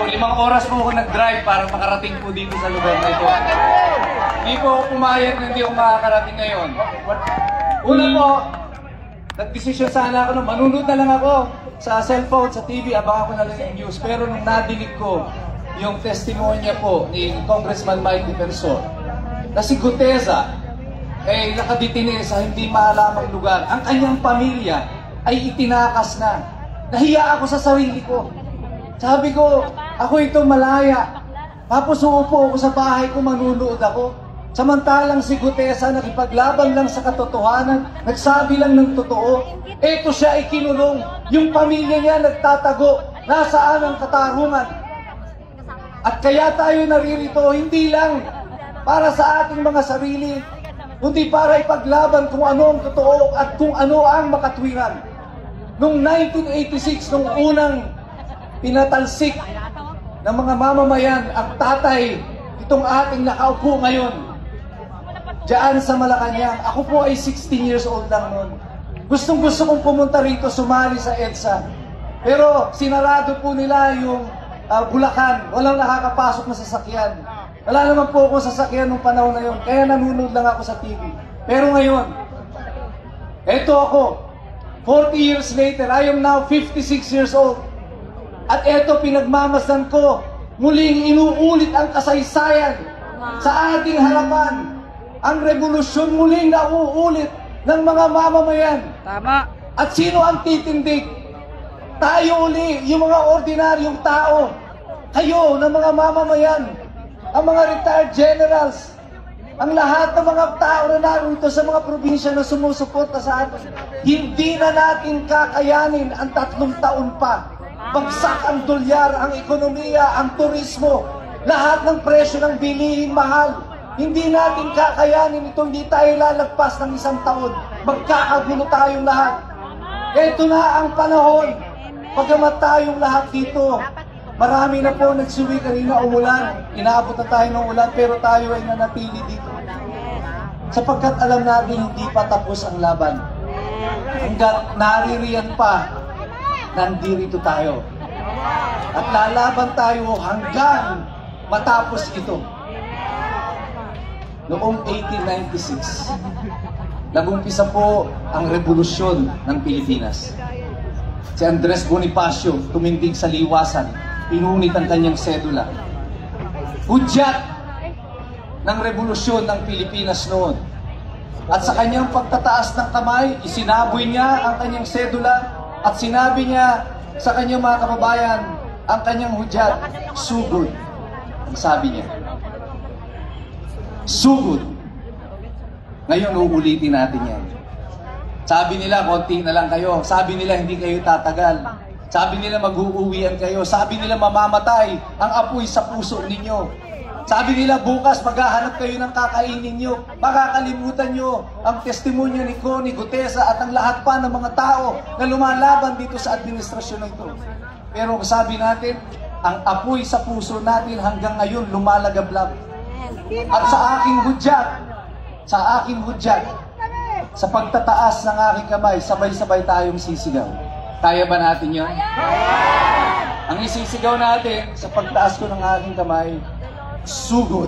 5 oras po ako nag-drive para makarating po dito sa lugar na ito. Hindi po ako pumayag na hindi ako makakarating ngayon. Una po, nag-desisyon sana ako na manunod na lang ako sa cellphone, sa TV, abang ako na lang yung news. Pero nung nadinig ko yung testimonya po ni Congressman Mike Defensor, na si Guteza ay nakadetine sa hindi maalamang lugar. Ang kanyang pamilya ay itinakas na. Nahiya ako sa sarili ko. Sabi ko, ako ito malaya. Tapos uupo ako sa bahay ko, manunood ako. Samantalang si Guteza nakipaglaban lang sa katotohanan, nagsabi lang ng totoo. Eto siya ay kinulong. Yung pamilya niya nagtatago. Nasaan ang katarungan? At kaya tayo naririto, hindi lang para sa ating mga sarili, kundi para ipaglaban kung ano ang totoo at kung ano ang makatwiran. Noong 1986, nung unang pinatalsik ng mga mamamayan ang tatay, itong ating nakaupo ngayon, diyan sa Malacanang. Ako po ay 16 years old lang noon. Gustong-gusto kong pumunta rito, sumali sa EDSA. Pero sinarado po nila yung Bulacan. Walang nakakapasok na sasakyan. Wala naman po ako sasakyan nung panahon na yun. Kaya nanonood lang ako sa TV. Pero ngayon, eto ako. 40 years later, I am now 56 years old. At eto, pinagmamasdan ko. Muling inuulit ang kasaysayan sa ating harapan. Ang revolusyon muling nauulit ng mga mamamayan. Tama. At sino ang titindig? Tayo uli, yung mga ordinaryong tao. Kayo na mga mamamayan, ang mga retired generals, ang lahat ng mga tao na narito sa mga probinsya na sumusuporta sa atin. Hindi na natin kakayanin ang 3 taon pa. Bagsak ang dolyar, ang ekonomiya, ang turismo, lahat ng presyo ng bilihin mahal. Hindi natin kakayanin ito, hindi tayo lalagpas ng 1 taon. Magkakagulo tayong lahat. Ito na ang panahon. Pagkamat tayong lahat dito, marami na po nagsuwi kanina umulan. Inaabot na tayo ng ulan, pero tayo ay nanatili dito. Sapagkat alam natin hindi pa tapos ang laban. Hanggang naririyan pa, nandito tayo. At lalaban tayo hanggang matapos ito. Noong 1896, nag-umpisa po ang revolusyon ng Pilipinas. Si Andres Bonifacio tumindig sa liwasan, pinunit ang kanyang sedula. Hudyat ng revolusyon ng Pilipinas noon. At sa kanyang pagtataas ng kamay, isinaboy niya ang kanyang sedula at sinabi niya sa kanyang mga kababayan, ang kanyang hudyat, sugod. Ang sabi niya, sugod. Ngayon, uulitin natin yan. Sabi nila, konti na lang kayo. Sabi nila, hindi kayo tatagal. Sabi nila, mag-uuwian kayo. Sabi nila, mamamatay ang apoy sa puso ninyo. Sabi nila, bukas maghahanap kayo ng kakainin nyo. Makakalimutan nyo ang testimonya ni Connie Guteza at ang lahat pa ng mga tao na lumalaban dito sa administrasyon na ito. Pero sabi natin, ang apoy sa puso natin hanggang ngayon lumalagablab. At sa aking hudyat, sa pagtataas ng aking kamay, sabay-sabay tayong sisigaw. Kaya ba natin yun? Ang isisigaw natin sa pagtaas ko ng aking kamay, sugod.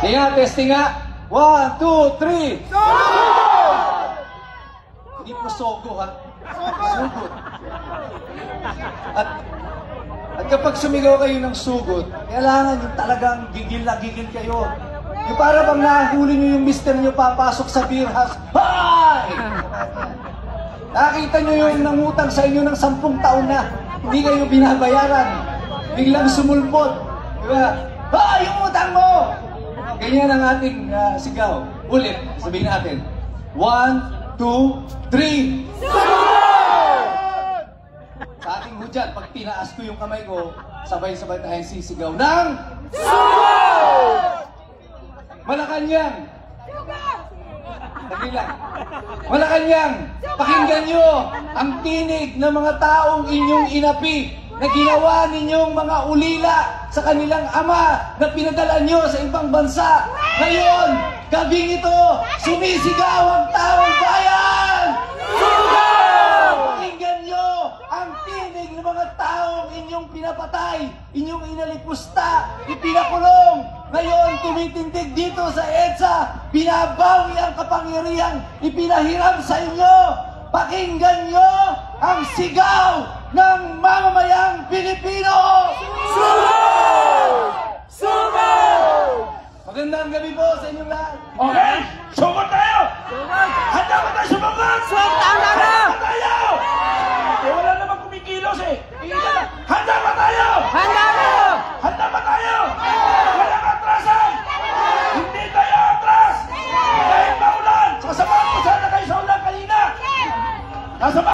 Sige nga, testing nga. 1, 2, 3. Sugod! Hindi po sogo, ha? Sugod. At kapag sumigaw kayo ng sugod, kailangan yung talagang gigil na gigil kayo. Yung para bang nahuli nyo yung mister nyo papasok sa beer house. Hay! Nakita nyo yung nangutang sa inyo ng 10 taon na hindi kayo binabayaran. Biglang sumulpot. Diba? Hay! Yung utang mo! Ganyan ang ating sigaw. Ulit, sabihin natin. 1, 2, 3. Sugod! Sa ating hudyat, pag tinaas ko yung kamay ko, sabay-sabay tayong sisigaw ng sugod! Malacanang! Malacanang! Pakinggan nyo ang tinig ng mga taong inyong inapi na ginawa ninyong mga ulila sa kanilang ama na pinadala nyo sa ibang bansa. Ngayon, gabing ito, sumisigaw ang taong bayan! Sugod! Pakinggan nyo ang tinig ng mga taong inyong inyong pinapatay, inyong inalipusta, ipinakulong. Ngayon, tumitindig dito sa EDSA, binabawi ang kapangyarihang ipinahiram sa inyo. Pakinggan nyo ang sigaw ng mamamayang Pilipino! Sumaw! Sumaw! Magandang gabi po sa inyong lahat. Okay, sugod tayo! Handa ba tayo sumagot? Handa ba tayo? Eh, wala namang kumikilos eh. Handa ba tayo?